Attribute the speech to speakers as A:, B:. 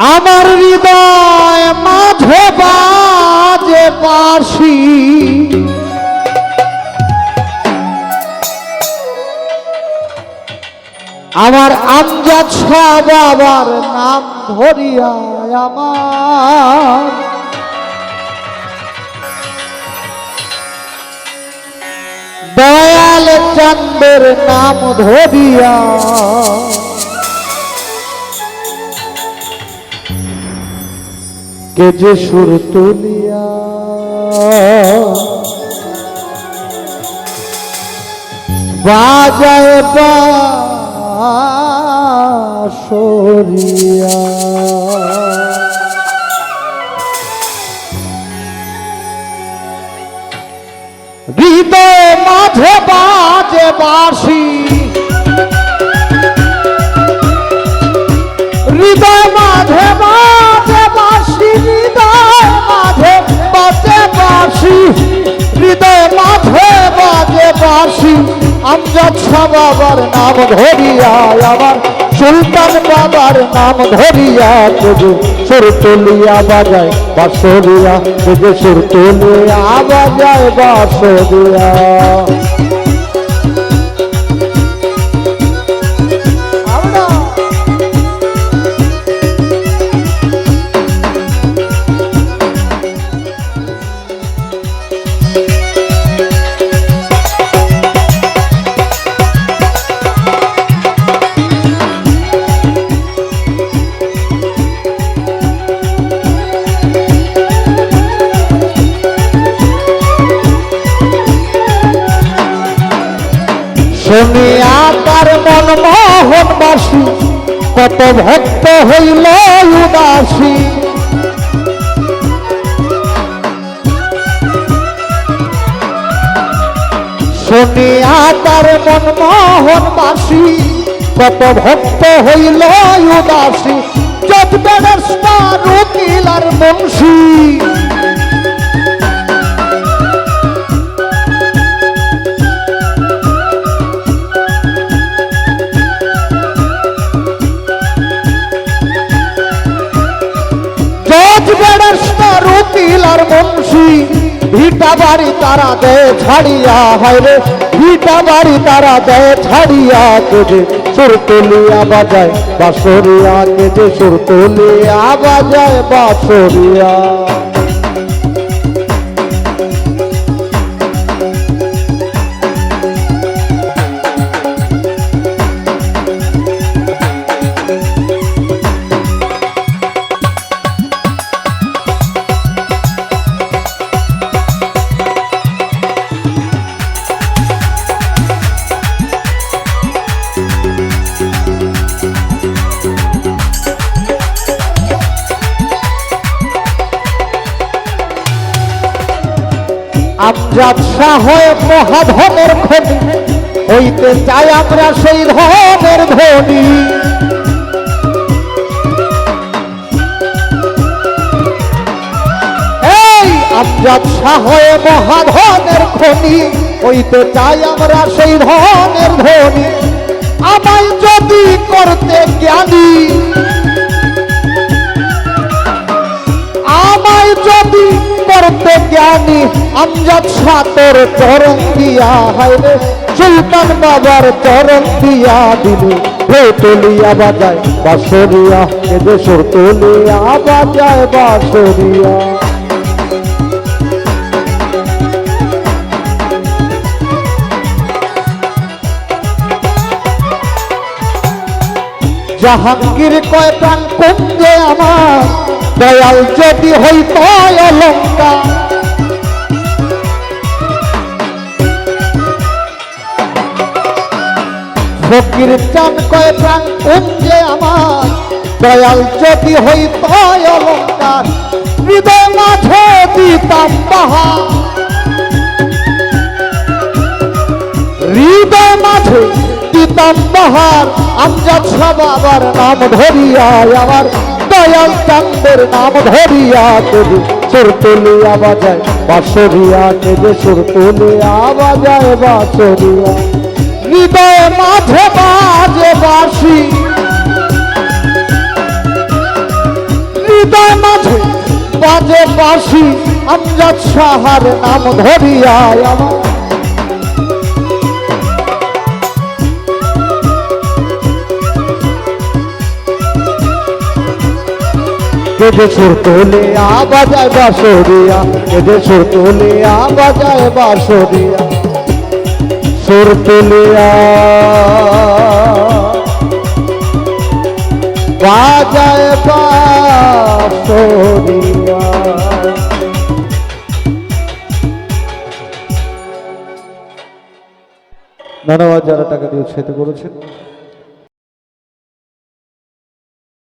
A: আমার হৃদয় মাঝে বাজে বাঁশি, আমার আমজাদ শাহ বাবার নাম ধরিয়া আমার দয়াল চাঁদের নাম ধরিয়া কে যে সুর তুলিয়া বাজায় বাঁশরিয়া। হৃদয় মাঝে বাজে বাঁশি, হৃদয় মাঝে বাজে বাঁশি, হৃদয় মাঝে বাজে বাঁশি, হৃদয় মাঝে বাজে বাঁশি। আমজাদ শাহ বাবার নাম ধরিয়া আমার সুলতান বাবার নাম ধরিয়া তুঝে সুর তুলিয়া বাজায় বাঁশরিয়া, তুঝে সুর তুলিয়া বাজায় বাঁশরিয়া। শুনিয়া তার মন মোহনবাসী কত ভক্ত হইল উদাসী। শুনিয়া তার মন মোহনবাসী কত ভক্ত হইল উদাসী। জজ ব্যারিস্টার উকিল আর মুন্সি ভিটা বাড়ি তারা দেয় ছাড়িয়া, হায়রে ভিটা বাড়ি তারা দেয় ছাড়িয়া। কেজে সুর তুলিয়া বাজায় বাঁশরিয়া, কেজে সুর তুলিয়া বাজায় বাঁশরিয়া। আমজাদ শাহ মহাধনের খনি হইতে চাই আমরা সেই ধনের ধনী। এই আমজাদ শাহ মহাধনের খনি হইতে চাই আমরা সেই ধনের ধনী। আমায় যদি করতে জ্ঞানী, আমায় যদি করতে জ্ঞানী, আমজাদ শাহ তোর চরণ দিয়া, হায়রে সুলতান বাবার চরণ দিয়া দিলে হে তুলিয়া বাজায় বাঁশরিয়া, এদের সুর তুলিয়া বাজায় বাঁশরিয়া। জাহাঙ্গীর কয় প্রাণ কুঞ্জে আমার দয়াল যদি হইত অলঙ্কার। ফকির চান কয় প্রাণ কুঞ্জে আমার দয়াল যদি হইত অলঙ্কার। হৃদয় মাঝে দিতাম বাহার, হৃদয় মাঝে দিতাম বাহার। আমজাদ শাহ বাবার নাম ধরিয়া আমার দয়াল চাঁদের নাম ধরিয়া কেজে সুর তুলিয়া বাজায় বাঁশরিয়া, কেজে সুর তুলিয়া বাজায় বাঁশরিয়া। হৃদয় মাঝে বাজে বাঁশি, বাজে বাঁশি আমজাদ সাহার নাম ধরিয়া আমার যে সুর তোলে বাজায় বাঁশরিয়া যে সুর তোলে বাজায় বাঁশরিয়া সুর তুলিয়া বাজায় বাঁশরিয়া। ধন্যবাদ যারা টাকা দিয়ে উৎসাহিত করেছেন।